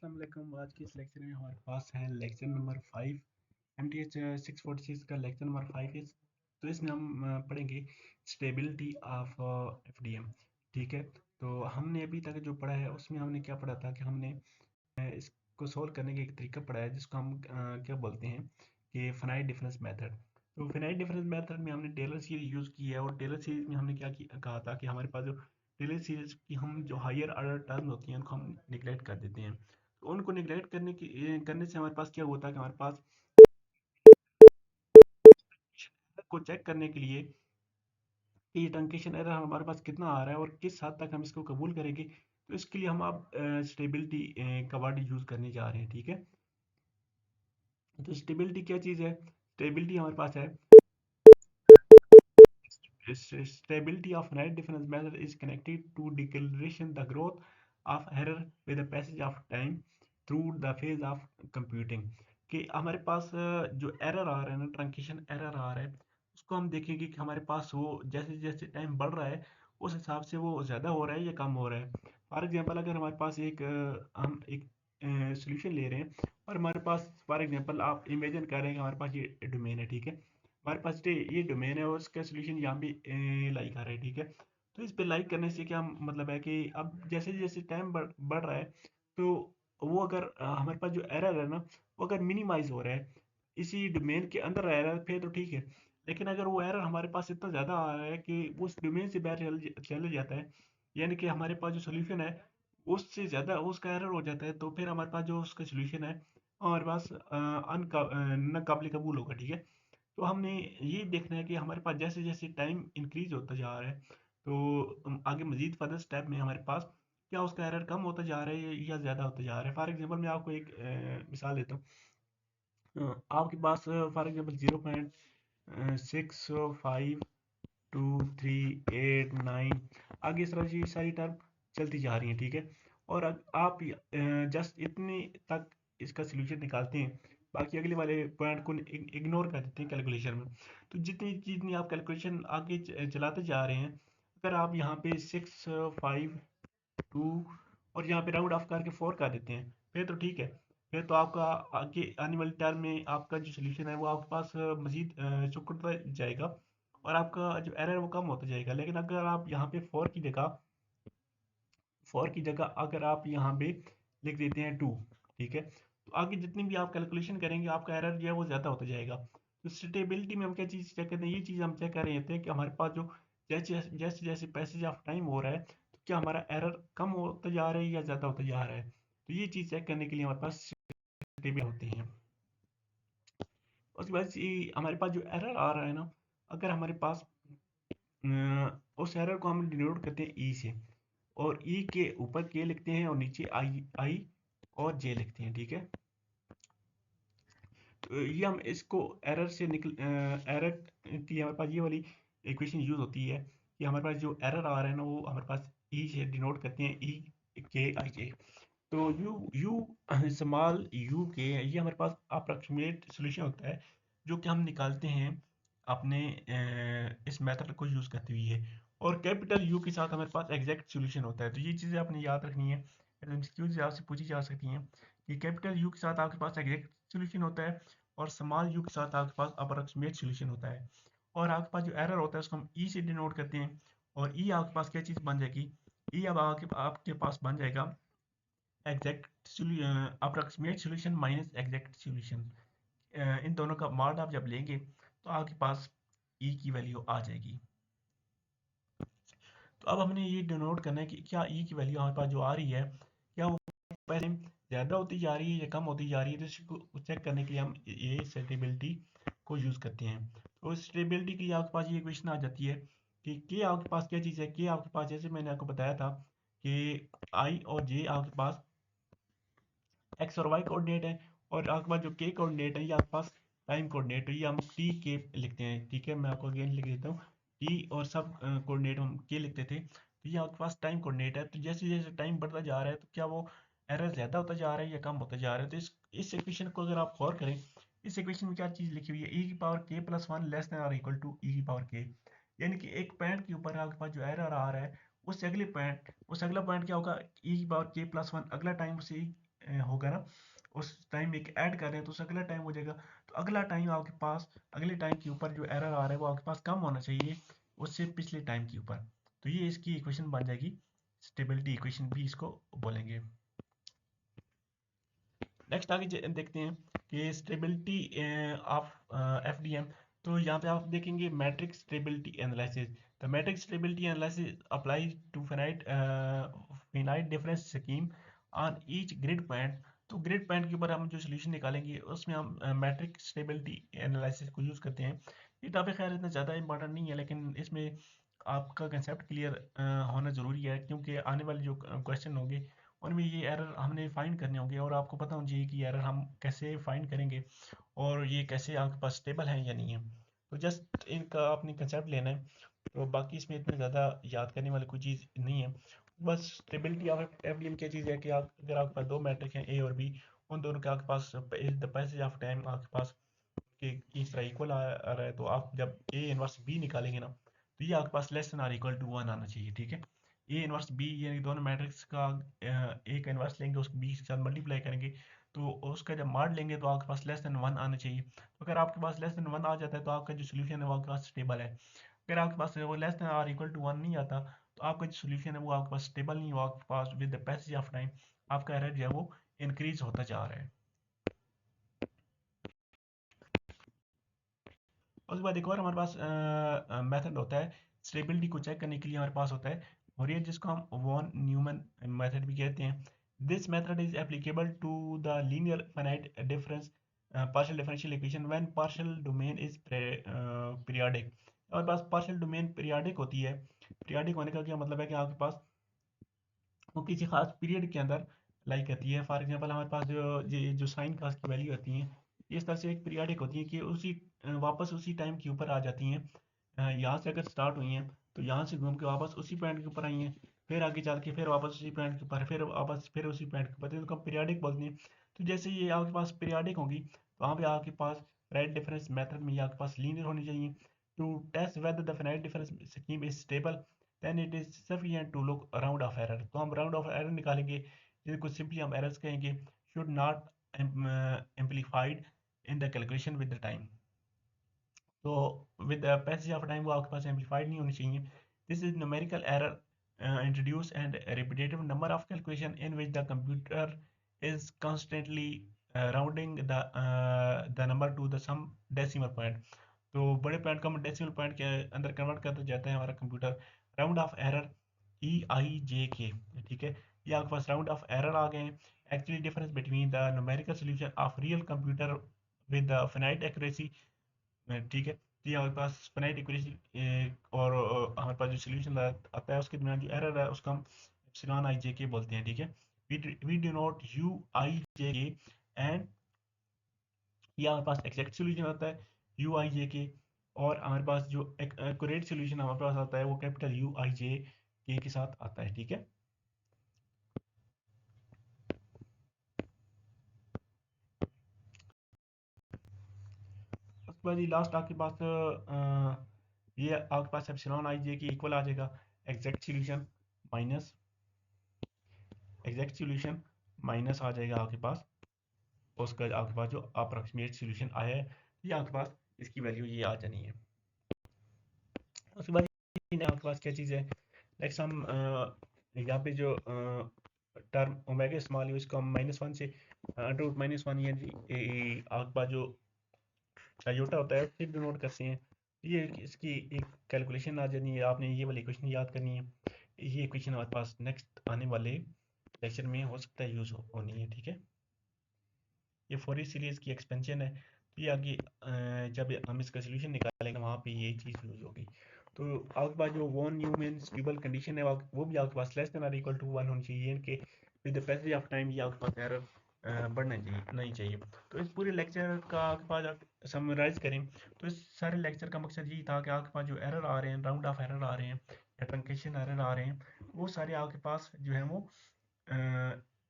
अस्सलाम वालेकुम। आज के इस लेक्चर में हमारे पास है लेक्चर नंबर 5 MTH 646 का लेक्चर नंबर 5 है। तो इसमें हम पढ़ेंगे स्टेबिलिटी ऑफ FDM। ठीक है, तो हमने अभी तक जो पढ़ा है उसमें हमने क्या पढ़ा था कि हमने इसको सोल्व करने का एक तरीका पढ़ा है जिसको हम क्या बोलते हैं कि फाइनाइट डिफरेंस मेथड। तो फाइनाइट डिफरेंस मेथड में हमने टेलर सीरीज यूज़ की है और टेलर सीरीज में हमने कहा था कि हमारे पास जो टेलर सीरीज की हम जो हायर ऑर्डर टर्म होती हैं उनको हम निगलेक्ट कर देते हैं। तो उनको निगलेक्ट करने से हमारे पास क्या होता है कि हमारे पास को चेक करने के लिए कि ये ट्रंकेशन एरर हमारे पास कितना आ रहा है और किस हद तक हम इसको कबूल करेंगे। तो इसके लिए हम अब स्टेबिलिटी का वर्ड यूज़ करने जा रहे हैं। ठीक है, तो स्टेबिलिटी क्या चीज़ है? स्टेबिलिटी हमारे पास है stability of finite difference measure is connected to deceleration the growth of error with the passage of time through the phase of computing। कि हमारे पास जो एरर आ रहा है ना, ट्रंकेशन एरर आ रहा है, उसको हम देखेंगे कि हमारे पास वो जैसे जैसे टाइम बढ़ रहा है उस हिसाब से वो ज़्यादा हो रहा है या कम हो रहा है। फॉर एग्जांपल अगर हमारे पास हम एक सोल्यूशन ले रहे हैं और हमारे पास फॉर एग्जांपल आप इमेजिन कर रहे हैं कि हमारे पास ये डोमेन है। ठीक है, हमारे पास ये डोमेन है और इसका सोल्यूशन यहाँ पे लाइक आ रहा है। ठीक है, तो इस पे लाइक करने से क्या मतलब है कि अब जैसे जैसे टाइम बढ़ रहा है तो वो अगर हमारे पास जो एरर है ना वो अगर मिनिमाइज हो रहा है इसी डोमेन के अंदर रह रहा है फिर तो ठीक है। लेकिन अगर वो एरर हमारे पास इतना ज़्यादा आ रहा है कि वो उस डोमेन से बाहर चले जाता है, यानी कि हमारे पास जो सोल्यूशन है उससे ज़्यादा उसका एरर हो जाता है, तो फिर हमारे पास जो उसका सोल्यूशन है हमारे पास नाकाबिल कबूल होगा। ठीक है, तो हमने ये देखना है कि हमारे पास जैसे जैसे टाइम इंक्रीज होता जा रहा है तो आगे मजीद फर्दर स्टेप में हमारे पास क्या उसका एरर कम होता जा रहा है या ज़्यादा होता जा रहा है। फॉर एग्जांपल मैं आपको एक मिसाल देता हूँ। आपके पास फॉर एग्जांपल 0.652 3 8 9 आगे इस तरह से सारी टर्म चलती जा रही हैं। ठीक है, और आप जस्ट इतने तक इसका सोल्यूशन निकालते हैं, बाकी अगले वाले पॉइंट को इग्नोर कर देते हैं कैलकुलेशन में। तो जितनी जितनी आप कैलकुलेशन आगे चलाते जा रहे हैं, अगर आप यहाँ पे 652 और यहाँ पे राउंड ऑफ करके 4 कर देते हैं फिर तो ठीक है। फिर तो आपका आगे आने वाले टर्म में आपका जो सोल्यूशन है वो आपके पास मजीद सिकुड़ता जाएगा और आपका जो एरर है वो कम होता जाएगा। लेकिन अगर आप यहाँ पे 4 की जगह अगर आप यहाँ पे लिख देते हैं 2, ठीक है, तो आगे जितनी भी आप कैलकुलेशन करेंगे आपका एरर जो है वो ज़्यादा होता जाएगा। तो स्टेबिलिटी में हम क्या चीज़ चेक करते हैं, ये चीज़ हम चेक कर रहे थे कि हमारे पास जो जैसे जैसे जैसे पैसेज ऑफ टाइम हो रहा है तो क्या हमारा एरर कम होता जा रहा है या ज़्यादा होता जा रहा है। तो ये चीज़ चेक करने के लिए हमारे पास स्टेबिलिटी होती है। उसके बाद हमारे पास जो एरर आ रहा है ना, अगर हमारे पास उस एरर को हम डिनोट करते हैं ई से, और ई के ऊपर के लिखते हैं और नीचे आई आई और जे लिखते हैं। ठीक है, तो ये हम इसको एरर से निकल एरर की हमारे पास ये वाली इक्वेशन यूज होती है कि हमारे पास जो एरर आ रहा है ना वो हमारे पास ई से डिनोट करते हैं, ई के आई जे। तो यू यू स्मॉल यू के ये हमारे पास अप्रॉक्सीमेट सोल्यूशन होता है जो कि हम निकालते हैं अपने इस मेथड को यूज़ करते हुए। और कैपिटल यू के साथ हमारे पास एग्जैक्ट सोल्यूशन होता है। तो ये चीज़ें आपने याद रखनी है, एमसीक्यूज आपसे पूछी जा सकती हैं कि कैपिटल यू के साथ आपके पास एग्जैक्ट सोल्यूशन होता है और स्मॉल यू के साथ आपके पास अप्रॉक्सीमेट सोल्यूशन होता है। और आपके पास जो एरर होता है उसको हम ई से डिनोट करते हैं और ई आपके पास क्या चीज़ बन जाएगी, ई अब आपके पास बन जाएगा exact approximate solution minus exact solution. इन दोनों का मॉड आप जब लेंगे तो आपके पास ई की वैल्यू आ जाएगी। तो अब हमने ये डिनोट करना है कि क्या ई की वैल्यू हमारे पास जो आ रही है क्या वो पहले ज़्यादा होती जा रही है या कम होती जा रही है। तो इसको चेक करने के लिए हम ये स्टेबिलिटी को यूज़ करते हैं। तो स्टेबिलिटी के लिए आपके पास ये क्वेश्चन आ जाती है कि के आपके पास क्या चीज़ है। के आपके पास जैसे मैंने आपको बताया था कि आई और जे आपके पास एक्स और वाई कोऑर्डिनेट है और आपके पास जो के कोऑर्डिनेट है ये आपके पास टाइम कोऑर्डिनेट है, ये हम टी के लिखते हैं। ठीक है, मैं आपको अगेन लिख देता हूँ, टी और सब कोऑर्डिनेट हम के लिखते थे। तो ये आपके पास टाइम कोऑर्डिनेट है। तो जैसे जैसे टाइम बढ़ता जा रहा है तो क्या वो एरर ज़्यादा होता जा रहा है या कम होता जा रहा है। तो इस इक्वेशन को अगर आप गौर करें, इस इक्वेशन में क्या चीज़ लिखी हुई है, ई की पावर के प्लस वन लेस देन और इक्वल टू ई की पावर के। यानी कि एक पॉइंट के ऊपर आपके पास जो एरर आ रहा है उससे अगले पॉइंट, उससे अगला पॉइंट क्या होगा, ई की पावर के प्लस वन, अगला टाइम उससे होगा ना, उस टाइम एक ऐड कर रहे हैं तो उस अगला टाइम हो जाएगा। तो अगला टाइम आपके पास, अगले टाइम के ऊपर जो एरर आ रहा है वो आपके पास कम होना चाहिए उससे पिछले टाइम के ऊपर। तो ये इसकी इक्वेशन बन जाएगी, स्टेबिलिटी इक्वेशन भी इसको बोलेंगे। नेक्स्ट आगे देखते हैं कि स्टेबिलिटी ऑफ एफडीएम। तो यहाँ पे आप देखेंगे matrix stability analysis. The matrix stability analysis applies to finite difference scheme on each grid point. तो ग्रिड पॉइंट के ऊपर हम जो सोल्यूशन निकालेंगे उसमें हम मैट्रिक स्टेबिलिटी एनालिसिस को यूज़ करते हैं। ये टॉपिक खैर इतना ज़्यादा इंपॉर्टेंट नहीं है, लेकिन इसमें आपका कंसेप्ट क्लियर होना ज़रूरी है, क्योंकि आने वाले जो क्वेश्चन होंगे उनमें ये एरर हमने फाइंड करने होंगे और आपको पता होना चाहिए कि एरर हम कैसे फाइंड करेंगे और ये कैसे आपके पास स्टेबल है या नहीं है। तो जस्ट इनका आपने कंसेप्ट लेना है, तो बाकी इसमें इतना ज़्यादा याद करने वाली कोई चीज़ नहीं है। बस स्टेबिलिटी ऑफ एफडीएम क्या चीज़ है कि आप, अगर आपके पास दो मैट्रिक हैं ए और बी, उन दोनों के आपके पास द पैसेज ऑफ टाइम आपके पास कि इस तरह इक्वल आ रहा है, तो आप जब ए इनवर्स बी निकालेंगे ना, तो ये आपके पास less than or equal to one आना चाहिए, ठीक है। ए इनवर्स बी यानी दोनों मैट्रिक्स का ए का इनवर्स लेंगे, उसको बी के साथ मल्टीप्लाई करेंगे, तो उसका जब मार्ड लेंगे तो आपके पास लेस देन वन आना चाहिए। तो अगर आपके पास लेस देन वन आ जाता है तो आपका जो सोल्यूशन है वो आपके पास स्टेबल है। अगर आपके पास वो less than or equal to one नहीं आता तो आपका जो सोल्यूशन है वो आपके पास स्टेबल नहीं हुआ, आपके पास with the passage of time आपका एरर जो है वो इंक्रीज होता जा रहा है। उसके बाद एक और हमारे पास मेथड होता है स्टेबिलिटी को चेक करने के लिए, हमारे पास होता है फोरियर, जिसको हम वॉन न्यूमैन मेथड भी कहते हैं। This method is applicable to the linear finite difference partial differential equation when partial domain is periodic. हमारे पास पार्शियल डोमेन पीरियोडिक होती है। पीरियोडिक होने का क्या मतलब है कि आपके पास वो किसी खास पीरियड के अंदर लाई करती है। फॉर एग्जांपल हमारे पास जो साइन कास की वैल्यू होती हैं, इस तरह से एक पीरियडिक होती है कि उसी वापस उसी टाइम के ऊपर आ जाती हैं। यहाँ से अगर स्टार्ट हुई हैं तो यहाँ से घूम के वापस उसी पॉइंट के ऊपर आई हैं, फिर आगे चल के फिर वापस उसी पॉइंट के ऊपर, फिर वापस फिर उसी पॉइंट के ऊपर, तो इनको पीरियडिक बोलते हैं। तो जैसे ये आपके पास पीरियडिक होगी तो वहाँ पे आपके पास राइट डिफरेंस मेथड में ये आपके पास लीनियर होनी चाहिए। To test whether the finite difference scheme is stable then it is sufficient to look round off error. तो हम राउंड ऑफ एरर निकालेंगे, जिनको सिंपली हम एरर्स कहेंगे, should not amplified in the calculation with the time. तो with passage of time वो आपके पास एम्पलीफाइड नहीं होनी चाहिए। This is numerical error introduce and repetitive number of calculation in which the computer is constantly rounding the number to the some decimal point. तो बड़े point को हम डेसिमल पॉइंट के अंदर कन्वर्ट करते जाता है हमारा computer. Round off error EIJK, ठीक है। ये आपके पास राउंड ऑफ एरर आ गए हैं। Actually difference between the numerical solution of real computer with finite accuracy, ठीक है। तो ये हमारे पास फिनाइट एक्यूरेसी और हमारे पास जो सोल्यूशन आता है उसके दरमियान जो एरर है उसको हम एप्सिलॉन आई जे के बोलते हैं, ठीक है। वी डिनोट UIJK एंड ये हमारे पास एग्जैक्ट सोल्यूशन आता है UIJK, और हमारे पास जो एक्यूरेट सोल्यूशन हमारे पास आता है वो कैपिटल UIJK के साथ आता है, ठीक है। उसके बाद ये लास्ट आपके पास ये आपके पास एप्सिलॉन आई जे के इक्वल आ जाएगा exact solution minus exact solution minus आ जाएगा आपके पास उसका आपके पास जो अप्रॉक्सीमेट सोल्यूशन आया है, ये आपके पास इसकी वैल्यू ये आ जानी है। उसके बाद आपके पास क्या चीज़ है, नेक्स्ट हम यहाँ पे जो टर्म ओमेगा स्मॉल है उसको हम -1 से √ -1 यानी आपके पास जो आयोटा होता है फिर डिनोट करते हैं। ये इसकी एक कैलकुलेशन आ जानी है, आपने ये वाली इक्वेशन याद करनी है। ये इक्वेशन हमारे पास नेक्स्ट आने वाले लेक्चर में हो सकता है यूज़ होनी है, ठीक है। ये फोरियर सीरीज की एक्सपेंशन है, तो ये आगे जब हम इसका सोल्यूशन निकालेंगे वहाँ पे ये चीज़ यूज़ होगी। तो आपके पास जो वॉन न्यूमैन स्टेबल कंडीशन है वो भी आपके पास less than or equal to one होनी चाहिए, कि with the passage of time ये आपके पास एरर बढ़ना चाहिए नहीं चाहिए। तो इस पूरे लेक्चर का आपके पास आप समराइज करें तो इस सारे लेक्चर का मकसद यही था कि आपके पास जो एरर आ रहे हैं, राउंड ऑफ एरर आ रहे हैं या ट्रंकेशन एरर आ रहे हैं, वो सारे आपके पास जो है वो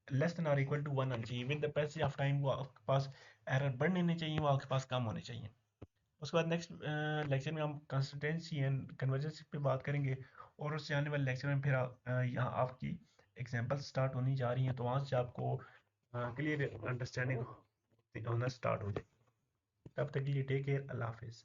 less than or equal to one आनी चाहिए। With the passage of time वो आपके पास एरर बढ़ने नहीं चाहिए, वो आपके पास कम होने चाहिए। उसके बाद नेक्स्ट लेक्चर में हम कंसिस्टेंसी एंड कन्वर्जेंस पे बात करेंगे, और उससे आने वाले लेक्चर में फिर यहाँ आपकी एग्जांपल स्टार्ट होनी जा रही हैं, तो वहाँ से आपको क्लियर अंडरस्टैंडिंग होना स्टार्ट हो जाए। तब तक के लिए टेक केयर, अल्लाह हाफिज़।